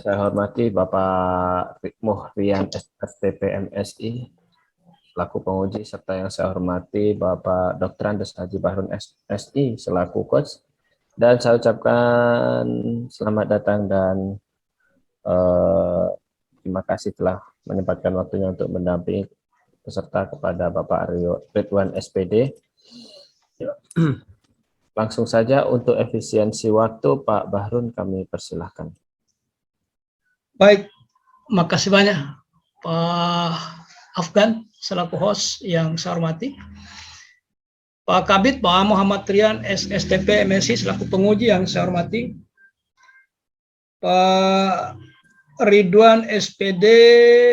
saya hormati Bapak Muhrian STP MSI selaku penguji, serta yang saya hormati Bapak Dr. Andes Haji Bahrun SI selaku coach. Dan saya ucapkan selamat datang dan terima kasih telah menyempatkan waktunya untuk mendampingi peserta kepada Bapak Ridwan SPD. Langsung saja untuk efisiensi waktu, Pak Bahrun, kami persilahkan. Baik, makasih banyak Pak Afgan selaku host yang saya hormati. Pak Kabid, Pak Muhammad Rian SSTP MSI selaku penguji yang saya hormati. Pak Ridwan SPD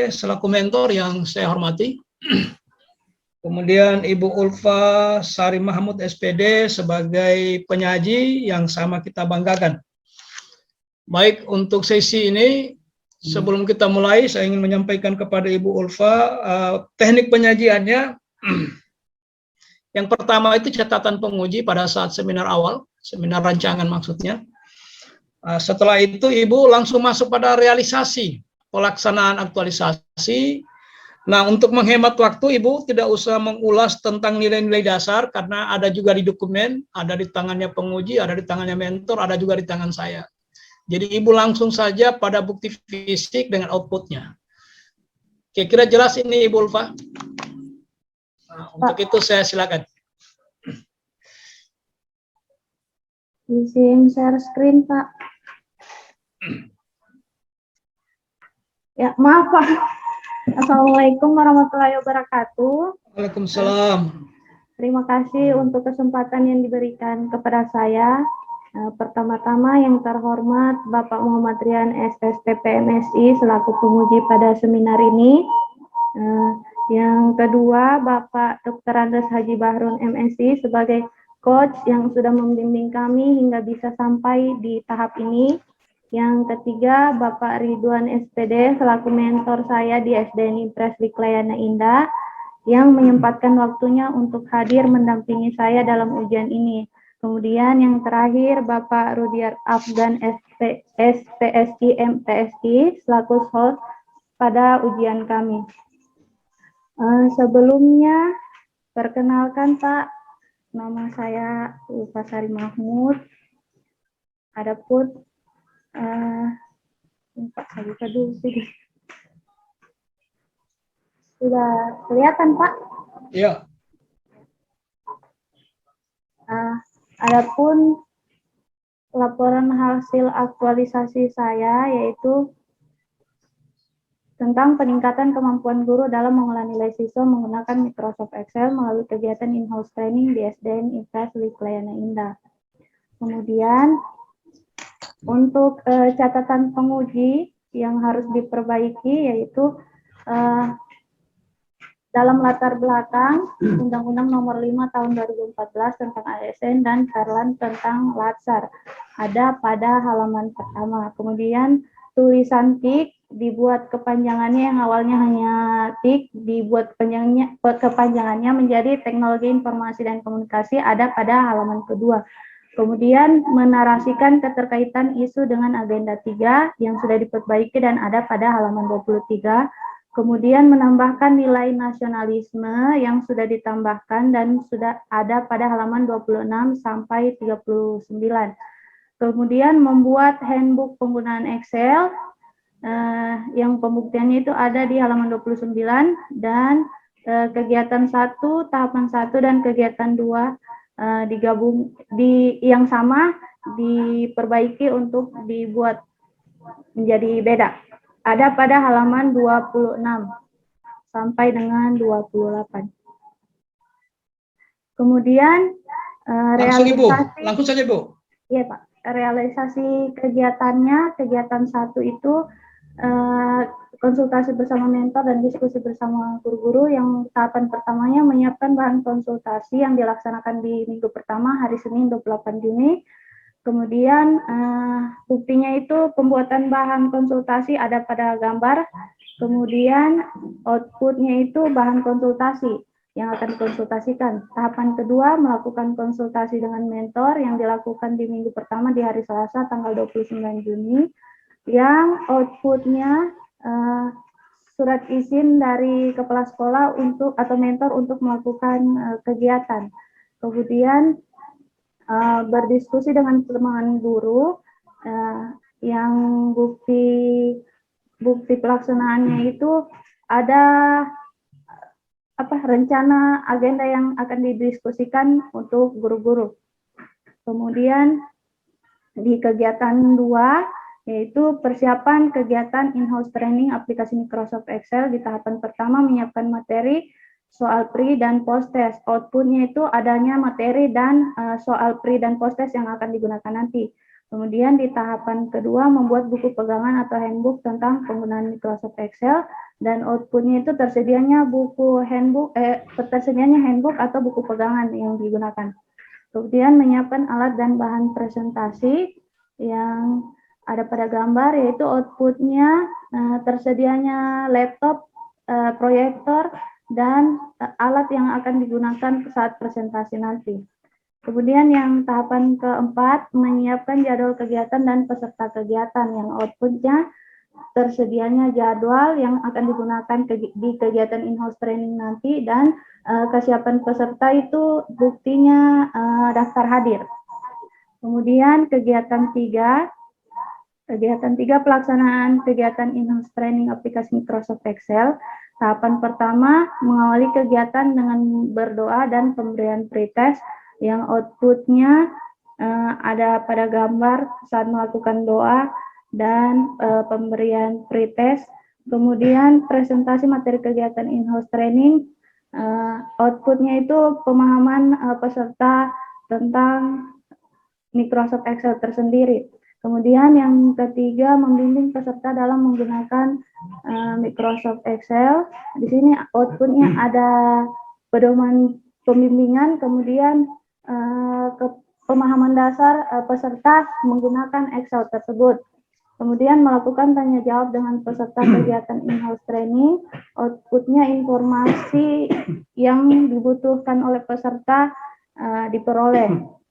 selaku mentor yang saya hormati. Kemudian Ibu Ulfa Sari Mahmud SPD sebagai penyaji yang sama kita banggakan. Baik, untuk sesi ini sebelum kita mulai, saya ingin menyampaikan kepada Ibu Ulfa teknik penyajiannya. Yang pertama itu catatan penguji pada saat seminar awal, seminar rancangan maksudnya. Setelah itu Ibu langsung masuk pada realisasi, pelaksanaan aktualisasi. Nah, untuk menghemat waktu, Ibu tidak usah mengulas tentang nilai-nilai dasar, karena ada juga di dokumen, ada di tangannya penguji, ada di tangannya mentor, ada juga di tangan saya. Jadi Ibu langsung saja pada bukti fisik dengan outputnya. Oke, kira jelas ini Ibu Ulfa? Nah, untuk itu saya silakan. Izin share screen, Pak. Ya, maaf, Pak. Assalamualaikum warahmatullahi wabarakatuh. Waalaikumsalam. Terima kasih untuk kesempatan yang diberikan kepada saya. Pertama-tama yang terhormat Bapak Muhammad Rian SSTP MSI selaku penguji pada seminar ini. Yang kedua, Bapak Dr. Andes Haji Bahrun MSI sebagai coach yang sudah membimbing kami hingga bisa sampai di tahap ini. Yang ketiga, Bapak Ridwan SPD selaku mentor saya di SDN Impres Liklayana Indah yang menyempatkan waktunya untuk hadir mendampingi saya dalam ujian ini. Kemudian yang terakhir, Bapak Rudiar Afgan SPSI MTSI selaku host pada ujian kami. Sebelumnya, perkenalkan Pak, nama saya Ulfa Sari Mahmud. Adapun Pak, saya buka dulu sih. Sudah kelihatan Pak? Ya. Adapun laporan hasil aktualisasi saya yaitu tentang peningkatan kemampuan guru dalam mengolah nilai siswa menggunakan Microsoft Excel melalui kegiatan in-house training di SDN Impres Liklayana Indah. Kemudian untuk catatan penguji yang harus diperbaiki yaitu dalam latar belakang Undang-Undang Nomor 5 Tahun 2014 tentang ASN dan Perlan tentang Latsar ada pada halaman pertama. Kemudian tulisan tik dibuat kepanjangannya yang awalnya hanya tik dibuat kepanjangannya menjadi Teknologi Informasi dan Komunikasi ada pada halaman kedua. Kemudian menarasikan keterkaitan isu dengan agenda 3 yang sudah diperbaiki dan ada pada halaman 23. Kemudian menambahkan nilai nasionalisme yang sudah ditambahkan dan sudah ada pada halaman 26 sampai 39. Kemudian membuat handbook penggunaan Excel yang pembuktiannya itu ada di halaman 29 dan kegiatan 1, tahapan 1 dan kegiatan 2 digabung di yang sama diperbaiki untuk dibuat menjadi beda. Ada pada halaman 26 sampai dengan 28. Kemudian realisasi. Langsung saja, Bu. Iya, Pak. Realisasi kegiatannya, kegiatan 1 itu konsultasi bersama mentor dan diskusi bersama guru-guru. Yang tahapan pertamanya menyiapkan bahan konsultasi yang dilaksanakan di minggu pertama hari Senin 28 Juni. Kemudian buktinya itu pembuatan bahan konsultasi ada pada gambar, kemudian outputnya itu bahan konsultasi yang akan dikonsultasikan. Tahapan kedua melakukan konsultasi dengan mentor yang dilakukan di minggu pertama di hari Selasa tanggal 29 Juni. yang outputnya surat izin dari kepala sekolah untuk atau mentor untuk melakukan kegiatan. Kemudian berdiskusi dengan teman guru yang bukti pelaksanaannya itu ada rencana agenda yang akan didiskusikan untuk guru-guru. Kemudian di kegiatan 2 yaitu persiapan kegiatan in-house training aplikasi Microsoft Excel. Di tahapan pertama menyiapkan materi, soal pre dan post test. Outputnya itu adanya materi dan soal pre dan post test yang akan digunakan nanti. Kemudian di tahapan kedua membuat buku pegangan atau handbook tentang penggunaan Microsoft Excel, dan outputnya itu tersedianya handbook atau buku pegangan yang digunakan. Kemudian menyiapkan alat dan bahan presentasi yang ada pada gambar, yaitu outputnya tersedianya laptop, proyektor, dan alat yang akan digunakan saat presentasi nanti. Kemudian yang tahapan keempat, menyiapkan jadwal kegiatan dan peserta kegiatan, yang outputnya tersedianya jadwal yang akan digunakan di kegiatan in-house training nanti, dan kesiapan peserta itu buktinya daftar hadir. Kemudian kegiatan 3 pelaksanaan kegiatan in-house training aplikasi Microsoft Excel. Tahapan pertama mengawali kegiatan dengan berdoa dan pemberian pretest, yang outputnya ada pada gambar saat melakukan doa dan pemberian pretest. Kemudian presentasi materi kegiatan in-house training, outputnya itu pemahaman peserta tentang Microsoft Excel tersendiri. Kemudian yang ketiga, membimbing peserta dalam menggunakan Microsoft Excel. Di sini outputnya ada pedoman pembimbingan, kemudian pemahaman dasar peserta menggunakan Excel tersebut. Kemudian melakukan tanya jawab dengan peserta kegiatan in-house training, outputnya informasi yang dibutuhkan oleh peserta diperoleh.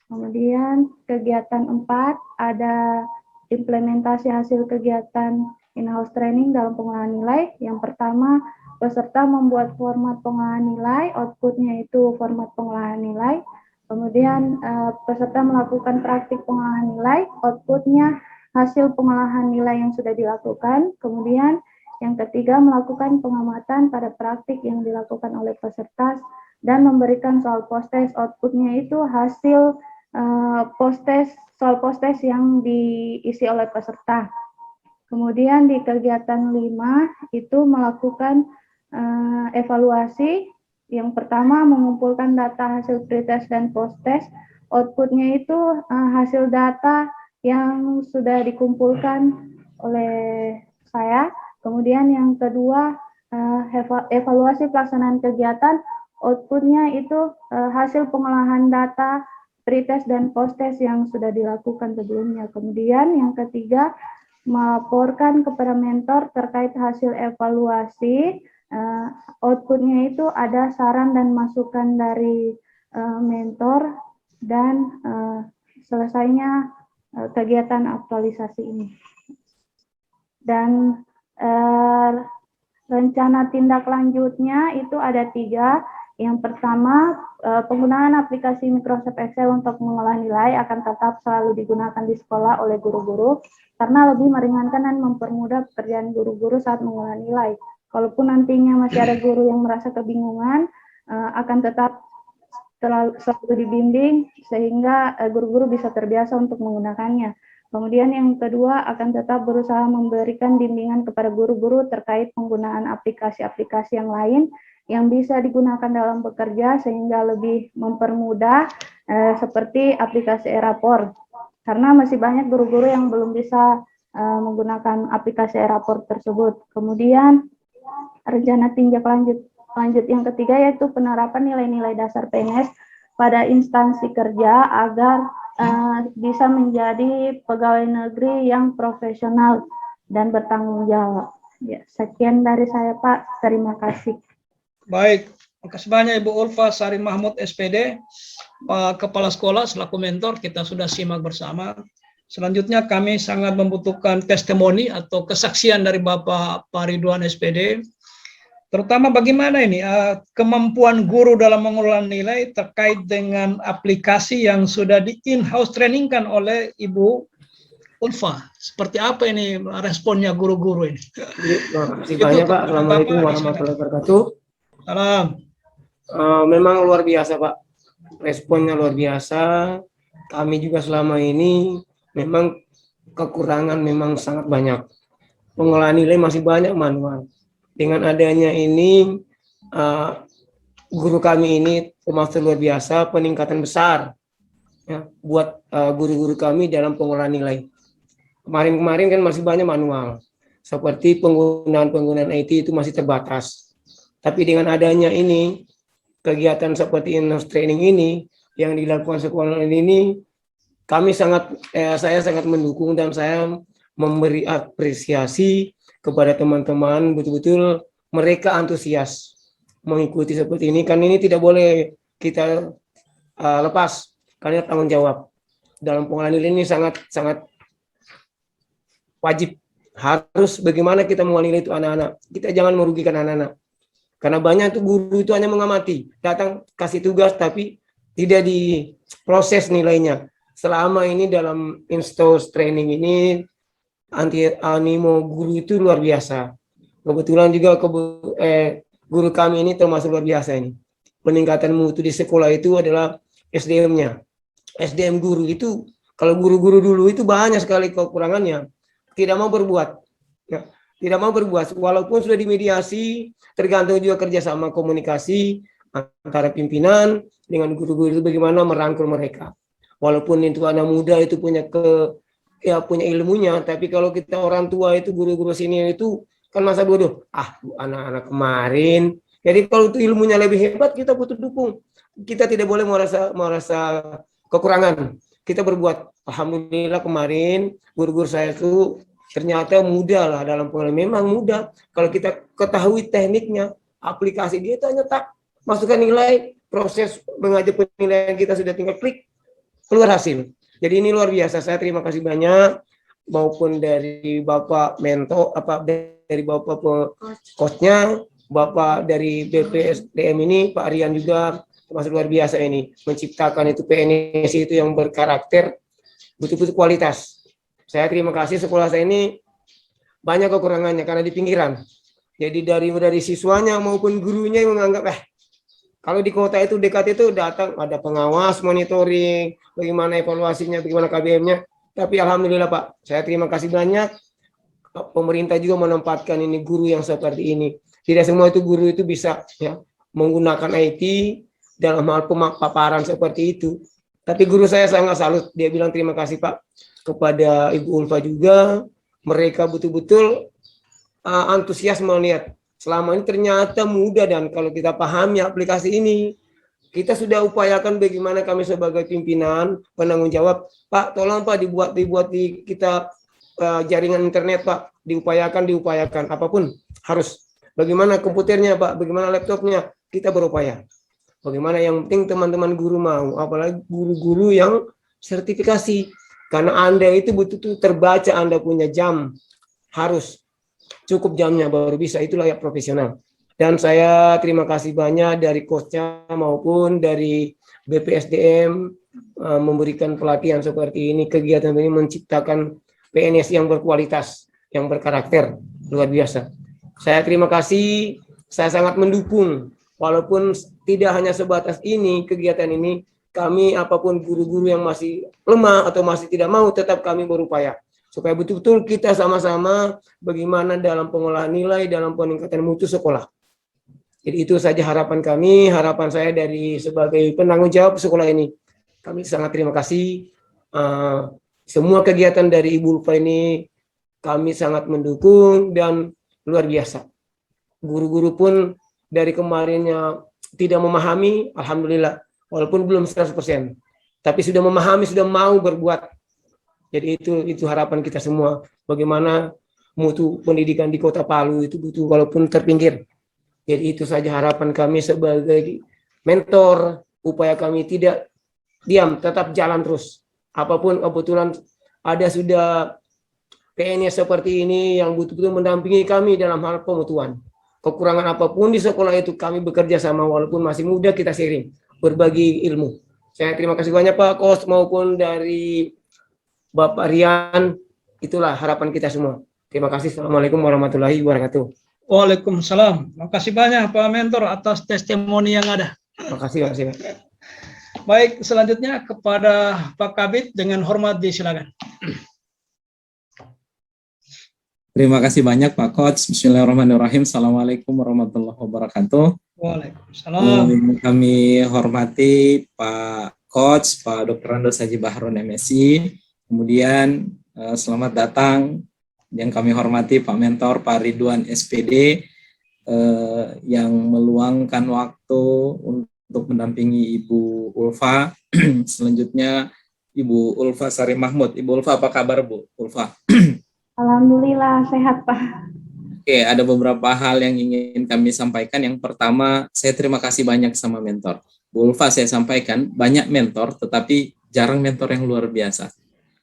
Kemudian kegiatan 4 ada implementasi hasil kegiatan in-house training dalam pengolahan nilai. Yang pertama, peserta membuat format pengolahan nilai, outputnya itu format pengolahan nilai. Kemudian peserta melakukan praktik pengolahan nilai, outputnya hasil pengolahan nilai yang sudah dilakukan. Kemudian yang ketiga, melakukan pengamatan pada praktik yang dilakukan oleh peserta dan memberikan soal post-test, outputnya itu hasil soal post-test yang diisi oleh peserta. Kemudian di kegiatan 5 itu melakukan evaluasi. Yang pertama, mengumpulkan data hasil pretest dan post-test. Outputnya itu hasil data yang sudah dikumpulkan oleh saya. Kemudian yang kedua, evaluasi pelaksanaan kegiatan. Outputnya itu hasil pengolahan data pretest dan post-test yang sudah dilakukan sebelumnya. Kemudian yang ketiga, melaporkan kepada mentor terkait hasil evaluasi. Outputnya itu ada saran dan masukan dari mentor, dan selesainya kegiatan aktualisasi ini. Dan rencana tindak lanjutnya itu ada 3. Yang pertama, penggunaan aplikasi Microsoft Excel untuk mengolah nilai akan tetap selalu digunakan di sekolah oleh guru-guru karena lebih meringankan dan mempermudah pekerjaan guru-guru saat mengolah nilai. Kalaupun nantinya masih ada guru yang merasa kebingungan, akan tetap selalu dibimbing sehingga guru-guru bisa terbiasa untuk menggunakannya. Kemudian yang kedua, akan tetap berusaha memberikan bimbingan kepada guru-guru terkait penggunaan aplikasi-aplikasi yang lain yang bisa digunakan dalam bekerja sehingga lebih mempermudah, seperti aplikasi e-rapor. Karena masih banyak guru-guru yang belum bisa menggunakan aplikasi e-rapor tersebut. Kemudian rencana tindak lanjut yang ketiga yaitu penerapan nilai-nilai dasar PNS pada instansi kerja agar bisa menjadi pegawai negeri yang profesional dan bertanggung jawab. Ya, sekian dari saya, Pak. Terima kasih. Baik, makasih banyak Ibu Ulfa Sari Mahmud SPD, Pak Kepala Sekolah selaku mentor. Kita sudah simak bersama Selanjutnya kami sangat membutuhkan testimoni atau kesaksian dari Bapak Pak Ridwan SPD, terutama bagaimana ini kemampuan guru dalam mengelola nilai terkait dengan aplikasi yang sudah di in-house trainingkan oleh Ibu Ulfa. Seperti apa ini responnya guru-guru ini? Terima kasih banyak Pak. Assalamualaikum warahmatullahi wabarakatuh. Salam. Memang luar biasa Pak. Responnya luar biasa. Kami juga selama ini memang kekurangan memang sangat banyak. Pengolahan nilai masih banyak manual. Dengan adanya ini, guru kami ini termasuk luar biasa, peningkatan besar ya, buat guru-guru kami dalam pengolahan nilai. Kemarin-kemarin kan masih banyak manual, seperti penggunaan IT itu masih terbatas. Tapi dengan adanya ini, kegiatan seperti in-house training ini, yang dilakukan sekolah ini, saya sangat mendukung dan saya memberi apresiasi kepada teman-teman, betul-betul mereka antusias mengikuti seperti ini. Kan ini tidak boleh kita lepas, karena tanggung jawab dalam pengolahan nilai ini sangat wajib. Harus bagaimana kita mengolah nilai itu anak-anak. Kita jangan merugikan anak-anak. Karena banyak tuh guru itu hanya mengamati, datang kasih tugas tapi tidak diproses nilainya. Selama ini dalam in-house training ini animo guru itu luar biasa. Kebetulan juga guru kami ini termasuk luar biasa ini. Peningkatan mutu di sekolah itu adalah SDM-nya. SDM guru itu, kalau guru-guru dulu itu banyak sekali kekurangannya. Tidak mau berbuat. Ya, tidak mau berbuat. Walaupun sudah dimediasi, tergantung juga kerjasama komunikasi antara pimpinan dengan guru-guru itu bagaimana merangkul mereka. Walaupun itu anak muda itu punya ilmunya, tapi kalau kita orang tua itu guru-guru sini itu kan masa bodoh. Anak-anak kemarin. Jadi kalau itu ilmunya lebih hebat, kita butuh dukung. Kita tidak boleh merasa kekurangan. Kita berbuat. Alhamdulillah kemarin guru-guru saya itu ternyata mudah lah dalam pengolahan. Memang mudah. Kalau kita ketahui tekniknya, aplikasi dia itu hanya masukkan nilai, proses mengajar penilaian kita sudah tinggal klik, keluar hasil. Jadi ini luar biasa. Saya terima kasih banyak maupun dari Bapak Mento, dari Bapak coachnya, Bapak dari BPSDM ini, Pak Rian juga termasuk luar biasa ini menciptakan itu PNS itu yang berkarakter, betul-betul kualitas. Saya terima kasih. Sekolah saya ini banyak kekurangannya karena di pinggiran. Jadi dari siswanya maupun gurunya yang menganggap kalau di kota itu dekat itu datang ada pengawas, monitoring, bagaimana evaluasinya, bagaimana KBM-nya. Tapi alhamdulillah Pak, saya terima kasih banyak. Pemerintah juga menempatkan ini guru yang seperti ini. Tidak semua itu guru itu bisa ya menggunakan IT dalam hal pemaparan seperti itu. Tapi guru saya sangat salut. Dia bilang terima kasih Pak kepada Ibu Ulfa juga. Mereka betul-betul antusias melihat. Selama ini ternyata mudah, dan kalau kita pahami aplikasi ini, kita sudah upayakan bagaimana kami sebagai pimpinan, penanggung jawab, Pak tolong Pak dibuat di kita jaringan internet Pak, diupayakan, apapun harus. Bagaimana komputernya Pak, bagaimana laptopnya, kita berupaya. Bagaimana yang penting teman-teman guru mau, apalagi guru-guru yang sertifikasi. Karena Anda itu betul-betul terbaca, Anda punya jam, harus cukup jamnya baru bisa, itulah yang profesional. Dan saya terima kasih banyak dari coachnya maupun dari BPSDM memberikan pelatihan seperti ini. Kegiatan ini menciptakan PNS yang berkualitas, yang berkarakter, luar biasa. Saya terima kasih, saya sangat mendukung. Walaupun tidak hanya sebatas ini, kegiatan ini, kami apapun guru-guru yang masih lemah atau masih tidak mau, tetap kami berupaya. Supaya betul-betul kita sama-sama bagaimana dalam pengolahan nilai, dalam peningkatan mutu sekolah. Jadi itu saja harapan kami, harapan saya dari sebagai penanggung jawab sekolah ini. Kami sangat terima kasih. Semua kegiatan dari Ibu Ulfa ini kami sangat mendukung dan luar biasa. Guru-guru pun dari kemarinnya tidak memahami, alhamdulillah, walaupun belum 100%. Tapi sudah memahami, sudah mau berbuat. Jadi itu harapan kita semua. Bagaimana mutu pendidikan di Kota Palu itu butuh walaupun terpinggir. Jadi itu saja harapan kami sebagai mentor. Upaya kami tidak diam, tetap jalan terus. Apapun kebetulan ada sudah PNS seperti ini yang betul-betul mendampingi kami dalam hal pemutuan. Kekurangan apapun di sekolah itu kami bekerja sama, walaupun masih muda kita sharing, berbagi ilmu. Saya terima kasih banyak Pak Kos maupun dari Bapak Rian. Itulah harapan kita semua. Terima kasih. Assalamualaikum warahmatullahi wabarakatuh. Waalaikumsalam. Makasih banyak Pak Mentor atas testimoni yang ada. Terima kasih. Baik, selanjutnya kepada Pak Kabid dengan hormat disilakan. Terima kasih banyak Pak Coach. Bismillahirrahmanirrahim. Assalamualaikum warahmatullahi wabarakatuh. Waalaikumsalam. Kami hormati Pak Coach, Pak Dr. Andos Haji Bahrun MSI. Kemudian selamat datang yang kami hormati Pak Mentor, Pak Ridwan SPD yang meluangkan waktu untuk mendampingi Ibu Ulfa. Selanjutnya Ibu Ulfa Sari Mahmud. Ibu Ulfa, apa kabar Bu Ulfa? Alhamdulillah sehat Pak. Oke, ada beberapa hal yang ingin kami sampaikan. Yang pertama, saya terima kasih banyak sama mentor. Bu Ulfa, saya sampaikan, banyak mentor, tetapi jarang mentor yang luar biasa.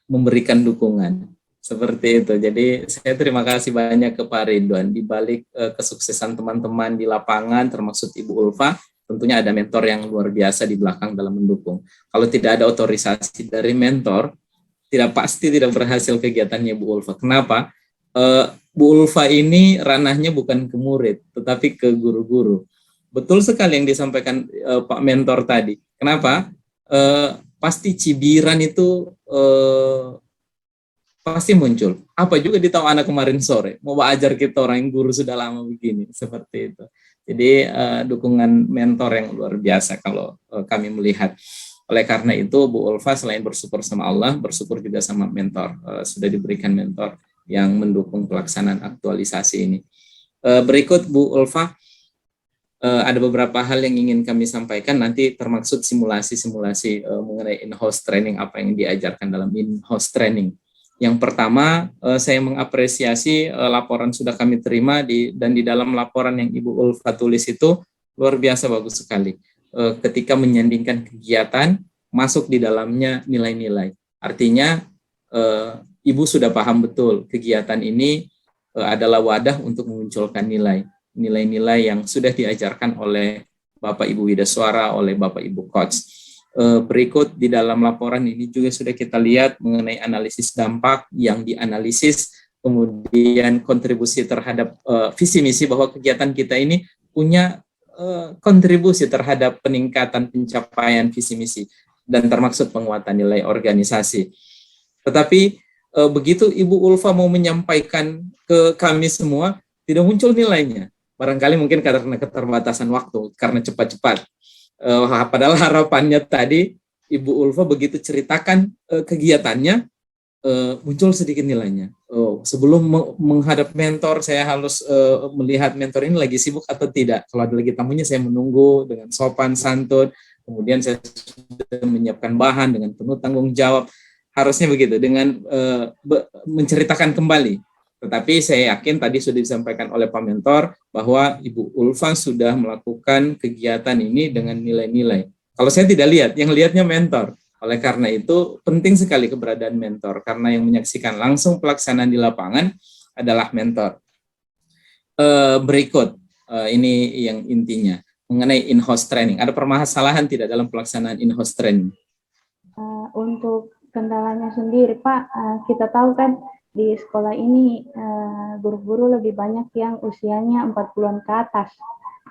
Memberikan dukungan. Seperti itu. Jadi, saya terima kasih banyak ke Pak Ridwan. Di balik kesuksesan teman-teman di lapangan, termasuk Ibu Ulfa, tentunya ada mentor yang luar biasa di belakang dalam mendukung. Kalau tidak ada otorisasi dari mentor, tidak berhasil kegiatannya Bu Ulfa. Kenapa? Bu Ulfa ini ranahnya bukan ke murid, tetapi ke guru-guru. Betul sekali yang disampaikan Pak Mentor tadi. Kenapa? Pasti cibiran itu pasti muncul. Apa juga ditahu anak kemarin sore, mau ajar kita orang yang guru sudah lama begini, seperti itu. Jadi dukungan mentor yang luar biasa kalau kami melihat. Oleh karena itu, Bu Ulfa selain bersyukur sama Allah, bersyukur juga sama mentor. Sudah diberikan mentor yang mendukung pelaksanaan aktualisasi ini. Berikut Bu Ulfa, ada beberapa hal yang ingin kami sampaikan, nanti termaksud simulasi-simulasi mengenai in-house training, apa yang diajarkan dalam in-house training. Yang pertama, saya mengapresiasi laporan sudah kami terima, dan di dalam laporan yang Ibu Ulfa tulis itu, luar biasa bagus sekali. Ketika menyandingkan kegiatan, masuk di dalamnya nilai-nilai. Artinya, Ibu sudah paham betul kegiatan ini adalah wadah untuk memunculkan nilai-nilai yang sudah diajarkan oleh Bapak Ibu Widaswara, oleh Bapak Ibu Coach. Berikut di dalam laporan ini juga sudah kita lihat mengenai analisis dampak yang dianalisis, kemudian kontribusi terhadap visi misi bahwa kegiatan kita ini punya kontribusi terhadap peningkatan pencapaian visi misi dan termaksud penguatan nilai organisasi. Tetapi begitu Ibu Ulfa mau menyampaikan ke kami semua, tidak muncul nilainya. Barangkali mungkin karena keterbatasan waktu, karena cepat-cepat. Padahal harapannya tadi Ibu Ulfa begitu ceritakan kegiatannya, muncul sedikit nilainya. Sebelum menghadap mentor, saya harus melihat mentor ini lagi sibuk atau tidak. Kalau ada lagi tamunya, saya menunggu dengan sopan santun. Kemudian saya sudah menyiapkan bahan dengan penuh tanggung jawab. Harusnya begitu, dengan menceritakan kembali. Tetapi saya yakin tadi sudah disampaikan oleh Pak Mentor bahwa Ibu Ulfa sudah melakukan kegiatan ini dengan nilai-nilai. Kalau saya tidak lihat, yang lihatnya mentor. Oleh karena itu, penting sekali keberadaan mentor, karena yang menyaksikan langsung pelaksanaan di lapangan adalah mentor. Berikut, ini yang intinya, mengenai in-house training. Ada permasalahan tidak dalam pelaksanaan in-house training? Untuk kendalanya sendiri, Pak, kita tahu kan di sekolah ini guru-guru lebih banyak yang usianya 40-an ke atas.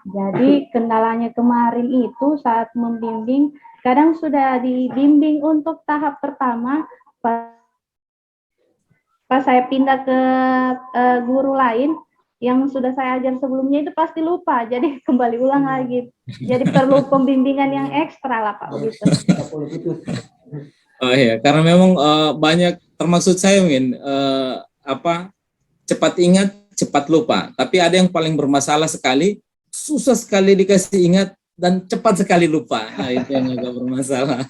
Jadi kendalanya kemarin itu saat membimbing, kadang sudah dibimbing untuk tahap pertama, pas saya pindah ke guru lain yang sudah saya ajar sebelumnya itu pasti lupa, jadi kembali ulang lagi. Jadi perlu pembimbingan yang ekstra lah Pak begitu. Oh iya, karena memang banyak, termaksud saya mungkin cepat ingat, cepat lupa. Tapi ada yang paling bermasalah sekali, susah sekali dikasih ingat dan cepat sekali lupa. Nah, itu yang agak bermasalah.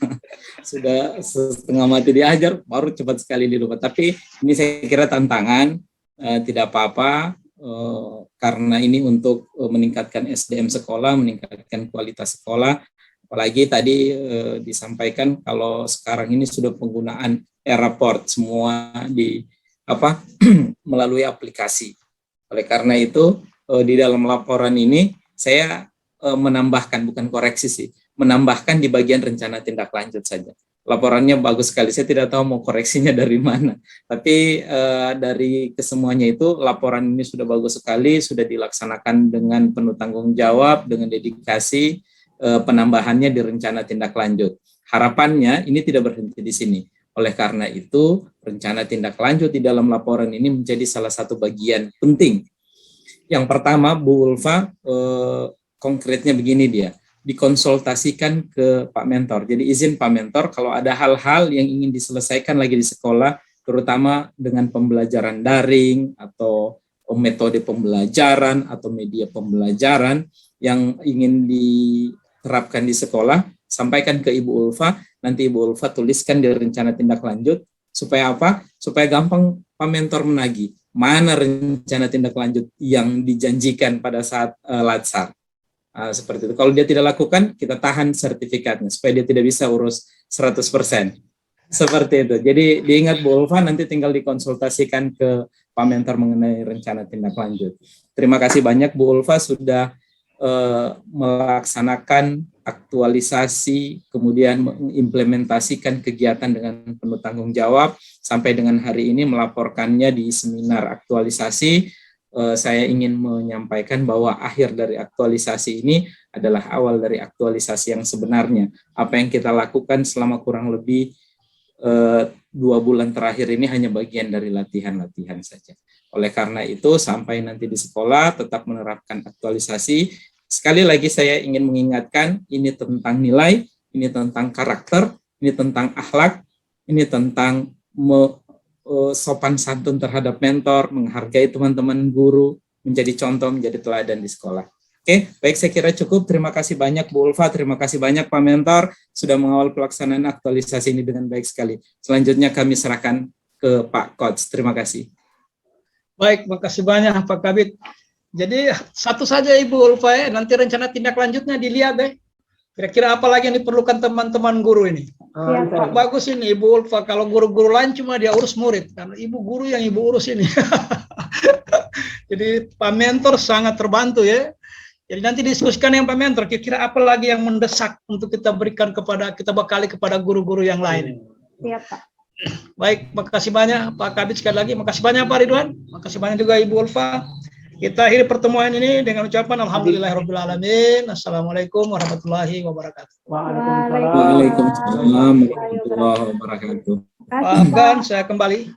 Sudah setengah mati diajar, baru cepat sekali dilupa. Tapi ini saya kira tantangan, tidak apa-apa, karena ini untuk meningkatkan SDM sekolah, meningkatkan kualitas sekolah. Apalagi tadi disampaikan kalau sekarang ini sudah penggunaan e-report, semua di melalui aplikasi. Oleh karena itu di dalam laporan ini saya menambahkan, bukan koreksi sih, menambahkan di bagian rencana tindak lanjut saja. Laporannya bagus sekali, saya tidak tahu mau koreksinya dari mana, tapi dari kesemuanya itu laporan ini sudah bagus sekali, sudah dilaksanakan dengan penuh tanggung jawab, dengan dedikasi, penambahannya di rencana tindak lanjut. Harapannya ini tidak berhenti di sini. Oleh karena itu, rencana tindak lanjut di dalam laporan ini menjadi salah satu bagian penting. Yang pertama, Bu Ulfa, konkretnya begini dia, dikonsultasikan ke Pak Mentor. Jadi izin Pak Mentor kalau ada hal-hal yang ingin diselesaikan lagi di sekolah, terutama dengan pembelajaran daring atau metode pembelajaran atau media pembelajaran yang ingin diterapkan di sekolah, sampaikan ke Ibu Ulfa, nanti Ibu Ulfa tuliskan di rencana tindak lanjut, supaya apa? Supaya gampang Pak Mentor menagih, mana rencana tindak lanjut yang dijanjikan pada saat latsar. Seperti itu. Kalau dia tidak lakukan, kita tahan sertifikatnya supaya dia tidak bisa urus 100%. Seperti itu. Jadi diingat Bu Ulfa, nanti tinggal dikonsultasikan ke Pak Mentor mengenai rencana tindak lanjut. Terima kasih banyak Bu Ulfa sudah melaksanakan aktualisasi, kemudian mengimplementasikan kegiatan dengan penuh tanggung jawab, sampai dengan hari ini melaporkannya di seminar aktualisasi. Saya ingin menyampaikan bahwa akhir dari aktualisasi ini adalah awal dari aktualisasi yang sebenarnya. Apa yang kita lakukan selama kurang lebih 2 bulan terakhir ini hanya bagian dari latihan-latihan saja. Oleh karena itu, sampai nanti di sekolah tetap menerapkan aktualisasi. Sekali lagi saya ingin mengingatkan, ini tentang nilai, ini tentang karakter, ini tentang akhlak, ini tentang sopan santun terhadap mentor, menghargai teman-teman guru, menjadi contoh, menjadi teladan di sekolah. Oke, baik, saya kira cukup. Terima kasih banyak Bu Ulfa, terima kasih banyak Pak Mentor sudah mengawal pelaksanaan aktualisasi ini dengan baik sekali. Selanjutnya kami serahkan ke Pak Coach. Terima kasih. Baik, makasih banyak Pak Kabid. Jadi satu saja Ibu Ulfa ya, nanti rencana tindak lanjutnya dilihat deh. Kira-kira apa lagi yang diperlukan teman-teman guru ini? Iya, Pak. Bagus ini Ibu Ulfa, kalau guru-guru lain cuma dia urus murid, karena Ibu guru yang Ibu urus ini. Jadi Pak Mentor sangat terbantu ya. Jadi nanti diskusikan yang Pak Mentor, kira-kira apa lagi yang mendesak untuk kita berikan kepada, kita bekali kepada guru-guru yang lain. Iya, Pak. Baik, makasih banyak Pak Kabid sekali lagi, makasih banyak Pak Ridwan, makasih banyak juga Ibu Ulfa. Kita akhiri pertemuan ini dengan ucapan alhamdulillahirrahmanirrahim. Assalamualaikum warahmatullahi wabarakatuh. Waalaikumsalam warahmatullahi wabarakatuh. Maafkan, saya kembali.